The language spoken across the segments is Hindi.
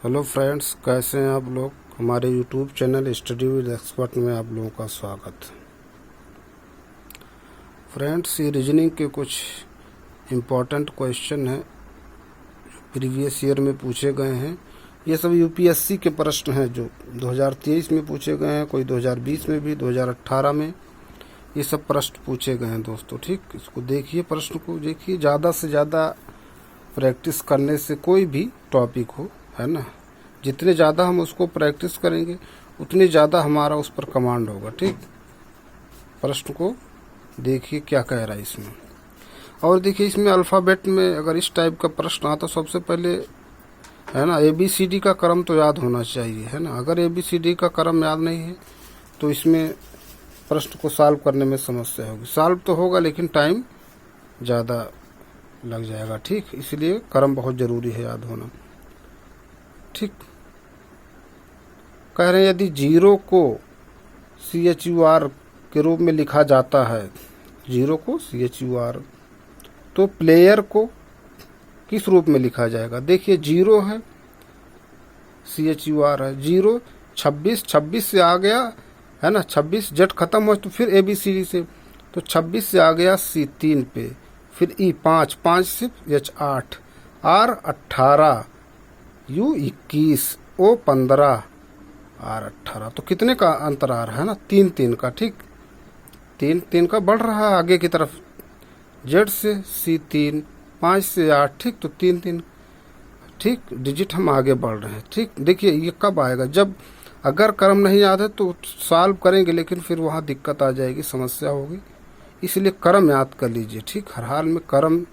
हेलो फ्रेंड्स, कैसे हैं आप लोग। हमारे YouTube channel study with expert में आप लोगों का स्वागत। फ्रेंड्स, ये रीजनिंग के कुछ इम्पोर्टेंट क्वेश्चन हैं प्रीवियस ईयर में पूछे गए हैं। ये सब यूपीएससी के प्रश्न हैं जो 2023 में पूछे गए हैं, कोई 2020 में भी, 2018 में ये सब प्रश्न पूछे गए हैं दोस्तों। ठीक, इसको देखिए, प्रश्न को देखिए। ज़्यादा से ज़्यादा प्रैक्टिस करने से कोई भी टॉपिक हो, है ना, जितने ज़्यादा हम उसको प्रैक्टिस करेंगे उतनी ज़्यादा हमारा उस पर कमांड होगा। ठीक, प्रश्न को देखिए क्या कह रहा है इसमें। और देखिए, इसमें अल्फ़ाबेट में अगर इस टाइप का प्रश्न आता तो सबसे पहले, है ना, ABCD का क्रम तो याद होना चाहिए, है ना। अगर ABCD का क्रम याद नहीं है तो इसमें प्रश्न को सॉल्व करने में समस्या होगी। सॉल्व तो होगा लेकिन टाइम ज़्यादा लग जाएगा। ठीक, इसलिए क्रम बहुत ज़रूरी है याद होना। ठीक, कह रहे हैं यदि जीरो को CHUR के रूप में लिखा जाता है, जीरो को CHUR, तो प्लेयर को किस रूप में लिखा जाएगा। देखिए, जीरो है, CHUR है, जीरो 26 से आ गया, है ना, 26 जेड खत्म हो तो फिर ABCD से, तो 26 से आ गया C 3 पे, फिर E 5 से H 8, R 18, U 21, O 15, R 18। तो कितने का अंतर आ रहा है ना, 3 का। ठीक, 3 का बढ़ रहा है आगे की तरफ, Z से C 3, 5 से 8, ठीक, तो 3, ठीक, डिजिट हम आगे बढ़ रहे हैं। ठीक, देखिए ये कब आएगा, जब अगर क्रम नहीं याद है तो सॉल्व करेंगे लेकिन फिर वहाँ दिक्कत आ जाएगी, समस्या होगी। इसलिए क्रम याद कर लीजिए। ठीक, हर हाल में क्रम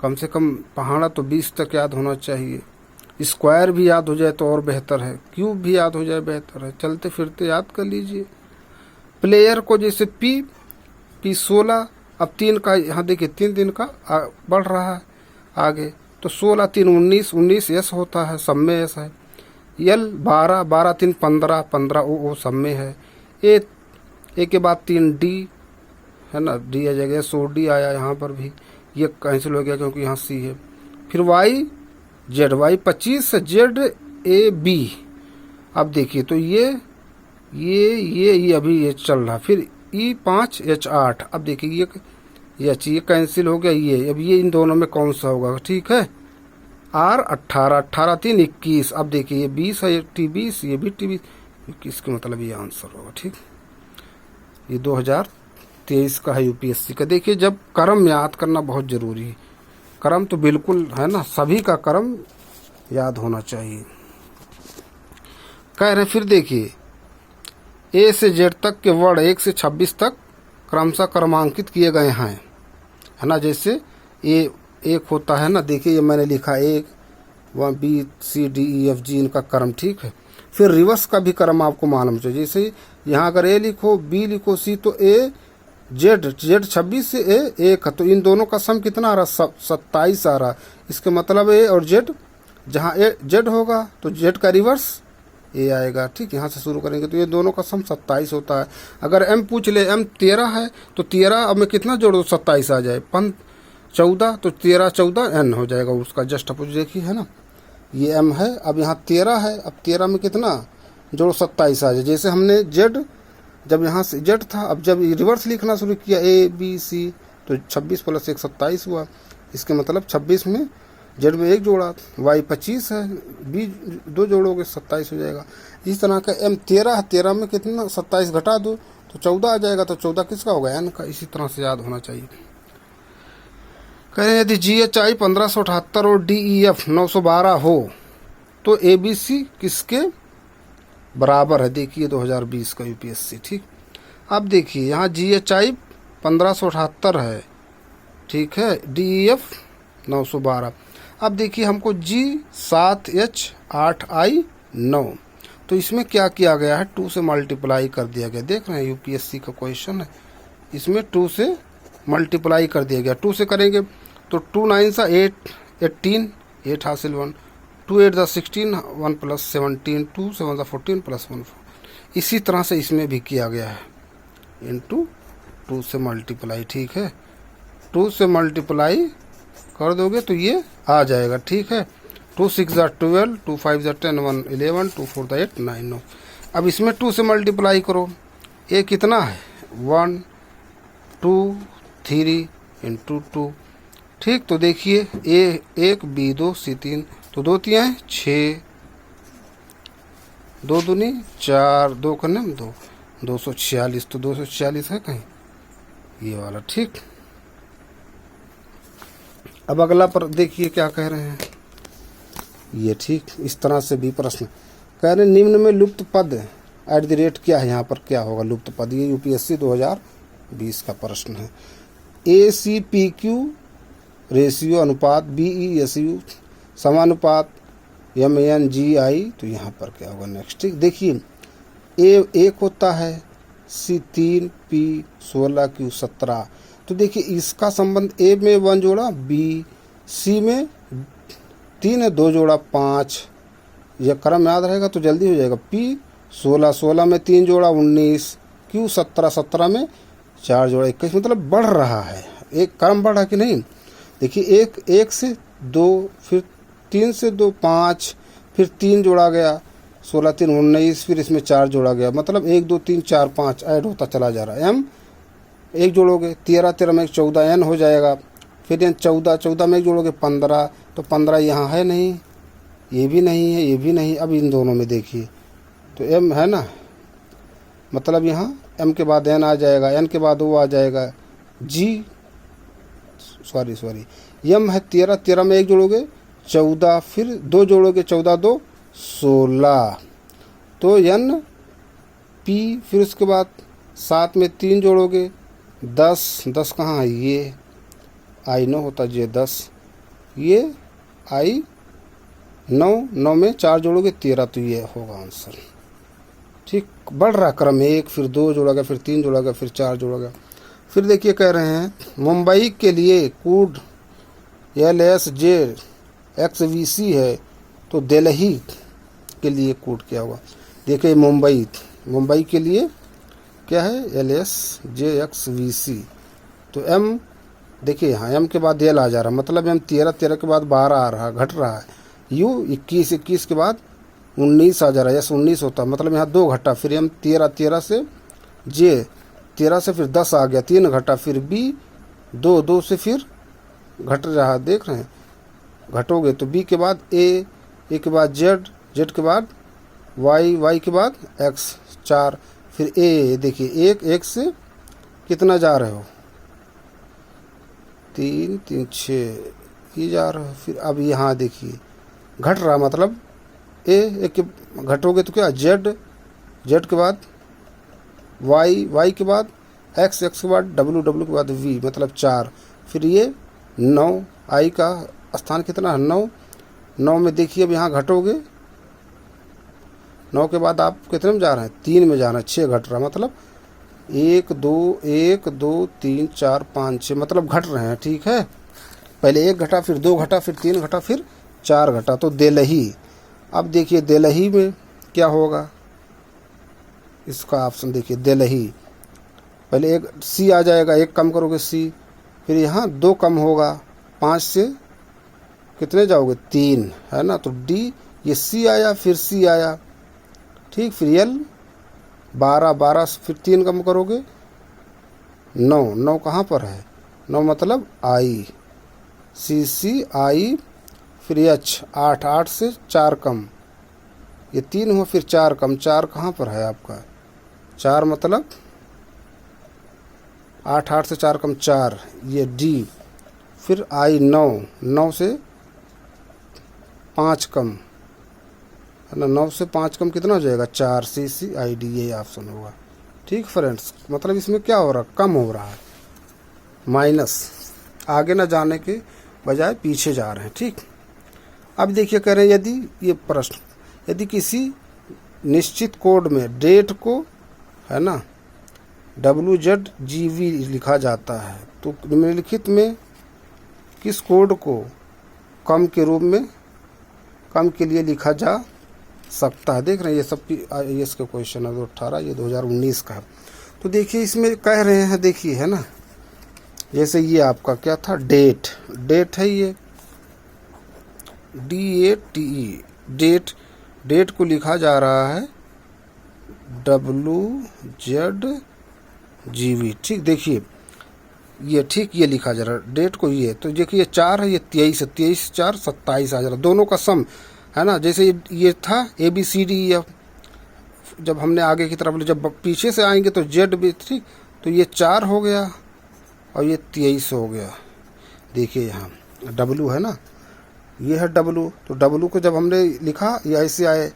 कम से कम पहाड़ा तो 20 तक याद होना चाहिए। स्क्वायर भी याद हो जाए तो और बेहतर है, क्यूब भी याद हो जाए बेहतर है, चलते फिरते याद कर लीजिए। प्लेयर को जैसे P 16, अब 3 का, यहाँ देखिए 3 का बढ़ रहा है आगे, तो 16 3 19 S होता है, सब में S है। L 12 3 15 O सब में है। A के बाद 3 D, है ना, D आ जाएगा, SOD आया, यहाँ पर भी ये कैंसिल हो गया क्योंकि यहाँ C है। फिर Y 25 से ZAB। अब देखिए, तो ये अभी ये चल रहा। फिर E 5 H 8, अब देखिए ये कैंसिल हो गया। अब ये इन दोनों में कौन सा होगा। ठीक है, R 18 3 21, अब देखिए ये 20 है, ये T20, ये भी T20, इसके मतलब ये आंसर होगा। ठीक, ये 2023 का है यूपीएससी का। देखिए, जब क्रम याद करना बहुत ज़रूरी है, क्रम तो बिल्कुल, है ना, सभी का क्रम याद होना चाहिए। कह रहे फिर देखिए, A से Z तक के वर्ड 1 से 26 तक क्रमशः क्रमांकित किए गए हैं, है ना। जैसे A 1 होता है ना, देखिए ये मैंने लिखा 1 B C D E F G, इनका क्रम। ठीक है, फिर रिवर्स का भी क्रम आपको मालूम चाहिए। जैसे यहाँ अगर A लिखो, B लिखो, C, तो A Z 26 से A 1, तो इन दोनों का सम कितना आ रहा, 27 आ रहा। इसके मतलब A और Z, जहाँ Z होगा तो Z का रिवर्स A आएगा। ठीक, यहाँ से शुरू करेंगे तो ये दोनों का सम 27 होता है। अगर M पूछ ले, M 13 है तो 13 अब मैं कितना जोड़ो, 27 आ जाए, 14, तो 13 14 N हो जाएगा उसका जस्ट अपोजिट। देखिए, है ना, ये M है, अब यहाँ 13 है, अब 13 में कितना जोड़ो, 27 आ जाए। जैसे हमने Z, जब यहाँ से Z था, अब जब रिवर्स लिखना शुरू किया A B C, तो 26 + 1 27 हुआ। इसके मतलब 26 में Z में 1 जोड़ा, Y 25 है, B 2 जोड़ोगे 27 हो जाएगा। इस तरह का M 13 है, 13 में कितना 27 घटा दो तो 14 आ जाएगा, तो 14 किसका होगा, N का। इसी तरह से याद होना चाहिए। कह रहे हैं यदि GHI 1578 और DEF 912 हो तो ABC किसके बराबर है। देखिए 2020 का यूपीएससी। ठीक, अब देखिए यहाँ GHI 1578 है, ठीक है, DEF 912। अब देखिए हमको G 7 H 8 I 9, तो इसमें क्या किया गया है, 2 से मल्टीप्लाई कर दिया गया। देख रहे हैं यूपीएससी का क्वेश्चन है, इसमें 2 से मल्टीप्लाई कर दिया गया। 2 से करेंगे तो 2 9 सा 8 18, 8 हासिल 1, 2 8 16, 1 + 17, 2 7 14 + 1 4। इसी तरह से इसमें भी किया गया है, इंटू 2 से मल्टीप्लाई। ठीक है, 2 से मल्टीप्लाई कर दोगे तो ये आ जाएगा। ठीक है, 2 6 ज़ा 12, 2 5 ज़ा 10, 1 11, 2 4 ज़ा 8 9 9। अब इसमें 2 से मल्टीप्लाई करो। ए कितना है 1 2 3 इंटू 2। ठीक, तो देखिए ए 1 बी 2 सी 3, तो 2 तियाँ हैं 6, 2 दूनी 4, 2 कन्ने 2, 246। तो 246 है कहीं ये वाला। ठीक, अब अगला पर देखिए क्या कह रहे हैं ये। ठीक, इस तरह से भी प्रश्न कह रहे हैं निम्न में लुप्त पद एट द रेट क्या है, यहाँ पर क्या होगा लुप्त पद। ये यूपीएससी 2020 का प्रश्न है। ACPQ रेशियो अनुपात, BESU समानुपात, MNGI, तो यहाँ पर क्या होगा नेक्स्ट। ठीक, देखिए A 1 होता है, C 3, P 16, Q 17। तो देखिए इसका संबंध A में 1 जोड़ा, B C में 3 है 2 जोड़ा 5। यह क्रम याद रहेगा तो जल्दी हो जाएगा। P 16, 16 में 3 जोड़ा 19, Q 17, 17 में 4 जोड़ा 21। मतलब बढ़ रहा है, एक क्रम बढ़ा कि नहीं। देखिए 1 से 2, फिर 3 से 2 5, फिर 3 जोड़ा गया 16 3 19, फिर इसमें 4 जोड़ा गया। मतलब 1 2 3 4 5 ऐड होता चला जा रहा है। M 1 जोड़ोगे 13, 13 में 14, N हो जाएगा। फिर N 14, 14 में 1 जोड़ोगे 15, तो 15 यहाँ है नहीं, ये भी नहीं है, ये भी नहीं। अब इन दोनों में देखिए तो M है ना, मतलब यहाँ M के बाद N आ जाएगा, N के बाद O आ जाएगा, G सॉरी M है 13, 13 में 1 जोड़ोगे 14, फिर 2 जोड़ोगे 14 2 16, तो N P, फिर उसके बाद 7 में 3 जोड़ोगे 10, 10 कहाँ है ये I 9 होता J 10, ये I 9, 9 में 4 जोड़ोगे 13, तो ये होगा आंसर। ठीक, बढ़ रहा क्रम 1, फिर 2 जोड़ा गया, फिर 3 जोड़ा गया, फिर 4 जोड़ा गया। फिर देखिए कह रहे हैं मुंबई के लिए कोड LSJ XVC है, तो दिल्ली के लिए कोड क्या होगा। देखिए मुंबई के लिए क्या है LSJ XVC, तो M देखिए यहाँ M के बाद L आ जा रहा है, मतलब M 13, 13 के बाद 12 आ रहा, घट रहा है। U 21, 21 के बाद 19 आ जा रहा है, S 19 होता है, मतलब यहाँ 2 घटा, फिर M 13, 13 से J 13 से फिर 10 आ गया, 3 घटा, फिर B 2, 2 से फिर घट रहा, देख रहे हैं घटोगे तो B के बाद A के बाद Z के बाद Y के बाद X 4, फिर A देखिए 1 से कितना जा रहे हो 3 3 6 ये जा रहा है। फिर अब यहाँ देखिए घट रहा, मतलब A के घटोगे तो क्या Z के बाद Y के बाद X के बाद W के बाद V, मतलब 4, फिर ये 9 I का स्थान कितना है 9 में देखिए अब यहाँ घटोगे 9 के बाद आप कितने में जा रहे हैं 3 में जा रहे हैं, 6 घट रहा, मतलब 1 2 3 4 5 6, मतलब घट रहे हैं। ठीक है, पहले 1 घटा, फिर 2 घटा, फिर 3 घटा, फिर 4 घटा, तो दिल्ली। अब देखिए दिल्ली में क्या होगा, इसका ऑप्शन देखिए दिल्ली, पहले 1 C आ जाएगा, 1 कम करोगे C, फिर यहाँ 2 कम होगा, 5 से कितने जाओगे 3 है ना, तो D, ये C आया, फिर C आया। ठीक, फिर L 12, फिर 3 कम करोगे 9 कहाँ पर है 9, मतलब I C I, फिर H 8 से 4 कम, ये 3 हुआ, फिर 4 कम, 4 कहाँ पर है आपका 4, मतलब 8 से 4 कम 4, ये D, फिर I 9 से 5 कम है ना, 9 से 5 कम कितना हो जाएगा 4, C I D, ये ऑप्शन होगा। ठीक फ्रेंड्स, मतलब इसमें क्या हो रहा है कम हो रहा है, माइनस, आगे ना जाने के बजाय पीछे जा रहे हैं। ठीक, अब देखिए कह रहे हैं यदि ये प्रश्न, यदि किसी निश्चित कोड में डेट को है ना WZGV लिखा जाता है, तो निम्नलिखित में किस कोड को कम के रूप में कम के लिए लिखा जा सकता है। देख रहे हैं ये सब IAS के क्वेश्चन है, 2018 ये 2019 का है। तो देखिए इसमें कह रहे हैं, देखिए है ना, जैसे ये आपका क्या था डेट है, ये DATE, डेट, डेट को लिखा जा रहा है WZGV। ठीक, देखिए ये ठीक ये लिखा जा रहा है डेट को, ये तो देखिए 4 है, ये 23 है, 23 4 27 आ जा रहा है, दोनों का सम है ना। जैसे ये था ABCDEF, जब हमने आगे की तरफ, जब पीछे से आएंगे तो Z भी, ठीक, तो ये 4 हो गया और ये 23 हो गया। देखिए यहाँ W है ना, ये है W, तो W को जब हमने लिखा ये ऐसे आए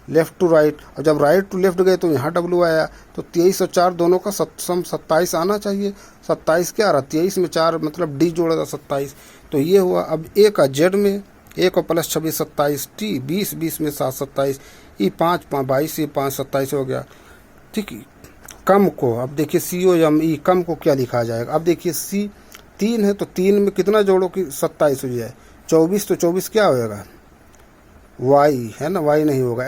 लेफ़्ट टू राइट, और जब राइट टू लेफ़्ट गए तो यहाँ W आया, तो 23 और 4 दोनों का सम 27 आना चाहिए। 27 क्या आ रहा, 23 में 4 मतलब D जोड़ा था 27, तो ये हुआ। अब A का Z में, A को प्लस 26 27, T 20 20 में 7 27, E 5 22, ये 5 27 हो गया। ठीक, कम को अब देखिए COME, कम को क्या लिखा जाएगा। अब देखिए C 3 है, तो 3 में कितना जोड़ो कि 27 हो जाए, 24, तो 24 क्या होएगा Y है ना, Y नहीं होगा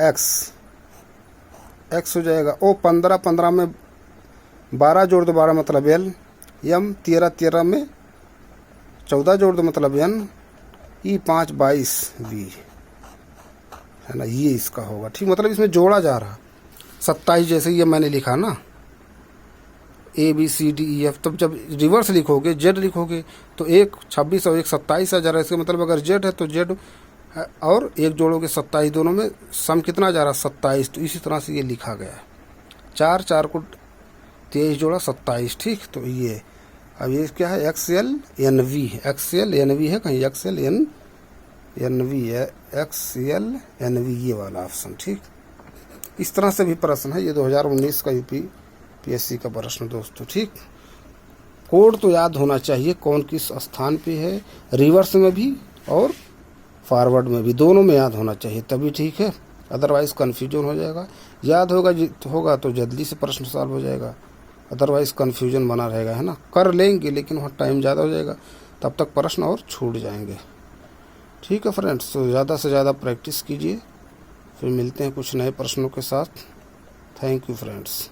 X हो जाएगा। O 15 15 में 12 जोड़ दो, 12 मतलब L, M 13 13 में 14 जोड़ दो मतलब N, E 5 22 V है ना, ये इसका होगा। ठीक, मतलब इसमें जोड़ा जा रहा 27, जैसे ये मैंने लिखा ना ABCDEF, तब जब रिवर्स लिखोगे Z लिखोगे तो एक 26 और एक 27 आ जा रहा है। इसका मतलब अगर Z है तो Z और एक जोड़ोगे 27, दोनों में सम कितना जा रहा है 27, तो इसी तरह से ये लिखा गया है। 4 4 को 23 जोड़ा 27। ठीक, तो ये अब ये क्या है XLNV, XLNV है कहीं, XLNV है, XLNV ये वाला ऑप्शन। ठीक, इस तरह से भी प्रश्न है, ये 2019 का UPSC का प्रश्न दोस्तों। ठीक, कोड तो याद होना चाहिए कौन किस स्थान पे है, रिवर्स में भी और फॉरवर्ड में भी, दोनों में याद होना चाहिए तभी ठीक है, अदरवाइज़ कन्फ्यूजन हो जाएगा। याद होगा तो जल्दी से प्रश्न सॉल्व हो जाएगा, अदरवाइज़ कन्फ्यूजन बना रहेगा, है ना। कर लेंगे लेकिन वहाँ टाइम ज़्यादा हो जाएगा, तब तक प्रश्न और छूट जाएंगे। ठीक है फ्रेंड्स, तो ज़्यादा से ज़्यादा प्रैक्टिस कीजिए, फिर मिलते हैं कुछ नए प्रश्नों के साथ। Thank you friends.